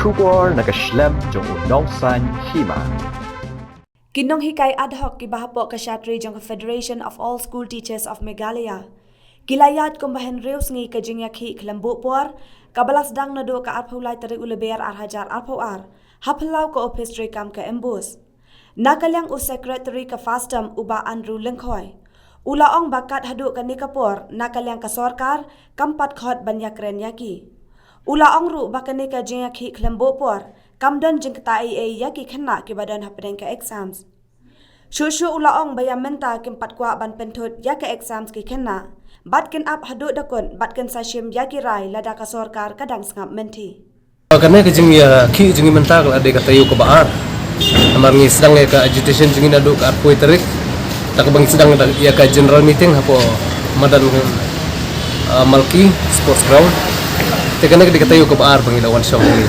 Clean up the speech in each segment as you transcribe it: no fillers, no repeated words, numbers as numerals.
Shubor nakaslem jong unongsan hima. Kinong hikay ad hoc kibahapo kasyatri jong Federation of All School Teachers of Meghalaya. Kilayat kumbahen reus ngi kajingyak hi kelembu por, kabalas dang nado ka arpulai tari uleber arhajar arpauar, haplau ko opistri kam ke embus. Nakalyang secretary ka fastam uba Andrew Lengkhoy. Ulaong bakat haduk ka nikapor, nakalyang ka sorkar, kampat khot banyak ren yaki. Ulaong ru bakani ka jingyak hi kelembu por, kamdon jing kata yaki kena ki badan hapedeng ka exams. Shushu ulaong bayam menta kimpat kwa ban pentut yaki exams ki kena. Batken ap haduk dakun, batken sashim yaki rai lada ka sorkar kadang sengap menti. Karena kejing ya ki jengi mentak ada kata yu ke baar. Amar ngi sedang ya ka agitation jengi nadu ka arpoi terik. Tak bang sedang ya ka general meeting hapo madan Malki sports ground. Tekana kata yu ke baar bang ilawan show ni.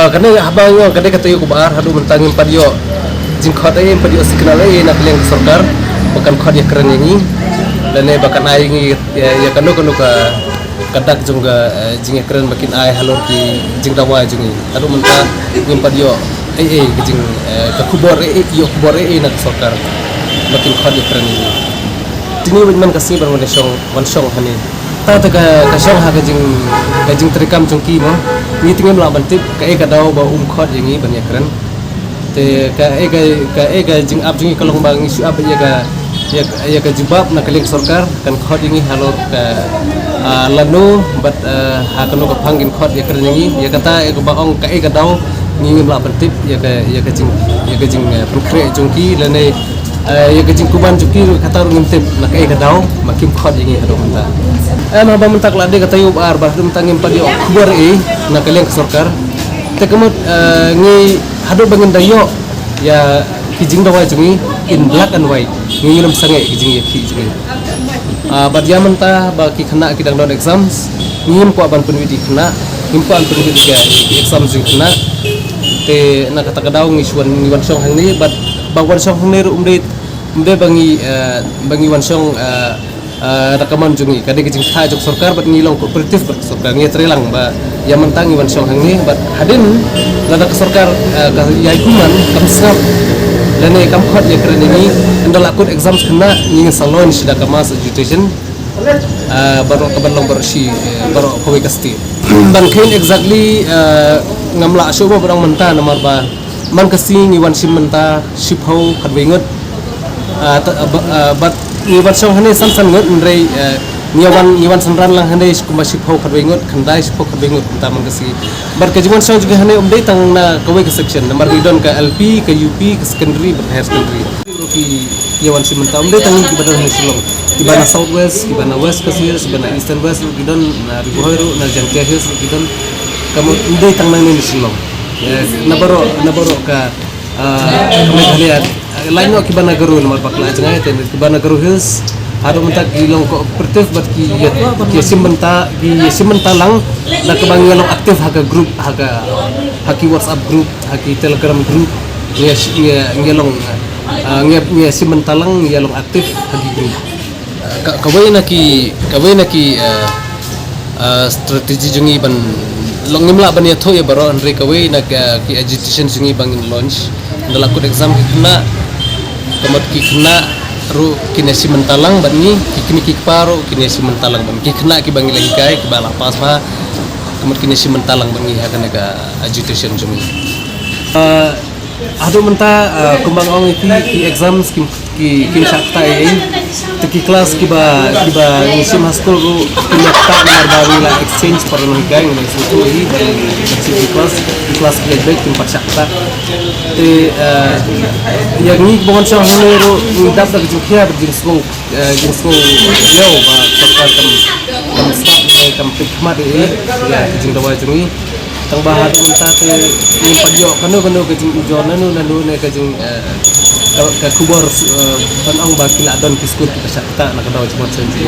Karena habang yo kata yu ke baar hadu mentangin padio jing khot ay padio signal ay nak leng sorkar bukan khot ya keren ini. Dan bahkan ay ngi ya kanu ka kadak jungga jing keren makin ay halor ki jing dawa jungi adu menta ngimpa dio jing ka kubor yo kubor nak sorkar makin khadi keren ini tini man kasi bar wan song hani ta ka song ha ka jing trikam jungki mo ni tingem la bantip ka ka daw ba khod yangi banyak keren te ka jing ab jungi kalong bang isu ab ya ka jubab na kaling sorkar kan khod yangi halor ka lanu bat hakano ka phangin khot ya kernyangi ya kata ko baong ka daw ngingin la bantip ya ka jing prokre jungki lane ya ka jing kuban jungki kata ngim tip na ka daw makim khot yangi hado menta ma ba mentak la de kata yu bar bah dum tangim padio kubor na kaling sorkar te kemut ngi hado bangin dayo ya kijing dawa jungi in black and white ngilum sangai kijing ya ki jungi bat ya mentah baki kena kidang don exams ngim ko aban penwidi kena ngim ko an penwidi ga exam jing kena te na kata kadaw ngi wan song hangni bat bang wan song hangni umde bangi wan song rakaman jungi kade kijing tha jok sorkar bat ngilong kooperatif bat sorkar ngi trelang ba ya mentah ngi wan song hangni bat hadin lada ka sorkar ka yai kuman kam sap lane kam khot ya keren ini andal akut exams kena ngin salon sida kamas education baru kaban nomor si baru kowe kasti dan kain exactly ngamla asyoba barang menta nomor ba man kasi ngiwan sim menta shipho kadwengot bat ngiwan song hane san ngot ndrei ngiwan sanran lang hane kuma shipho kadwengot khandai shipho kadwengot menta man kasi bar kejuan song juga hane umdei tang na kowe ke section nomor idon ke LP ke UP ke secondary ber higher secondary ki yawan sim menta umdei tang ki badan musulong ki bana southwest ki bana west kasir ki bana eastern west idon na ribuhoiro na jangtia hills idon kamu umdei tang nang ni musulong nabaro ka Meghalaya lain ki bana garu nomor bakla jangai ten ki bana garu hills haro mentak gilong kooperatif bat ki simenta lang na kabang ngalong aktif haga group haga haki WhatsApp group haki Telegram group ngalong ngia simenta lang ngalong aktif hagi group kawai naki strategi jungi ban long nimla ban ya tho ya baro andre kawai nak ki agitation jungi bangin launch dalakut exam kena kamat ki kena ru kinesi mentalang ban ni kini paro kinesi mentalang ban ki kena ki bangi lagi kai ki bala pas pa kemudian kinesi mentalang ban ni akan aga agitation jumi adu menta kumbang ong ki exams ki sakta teki kelas ki ba ngisi school ru kinata nomor baru la exchange per nang gai nang sutu hi dari kelas baik tempat sakta te yang ni bongon sang ru dap dak jukia berjinsung yo ba pakar kam start kam pikmat ya jing dawa jungi tang bahat menta te ni padio kanu ke jing ijon nanu ne ke jing ka kubor panang bakila don kiskut kita sakta nak daw cuma senji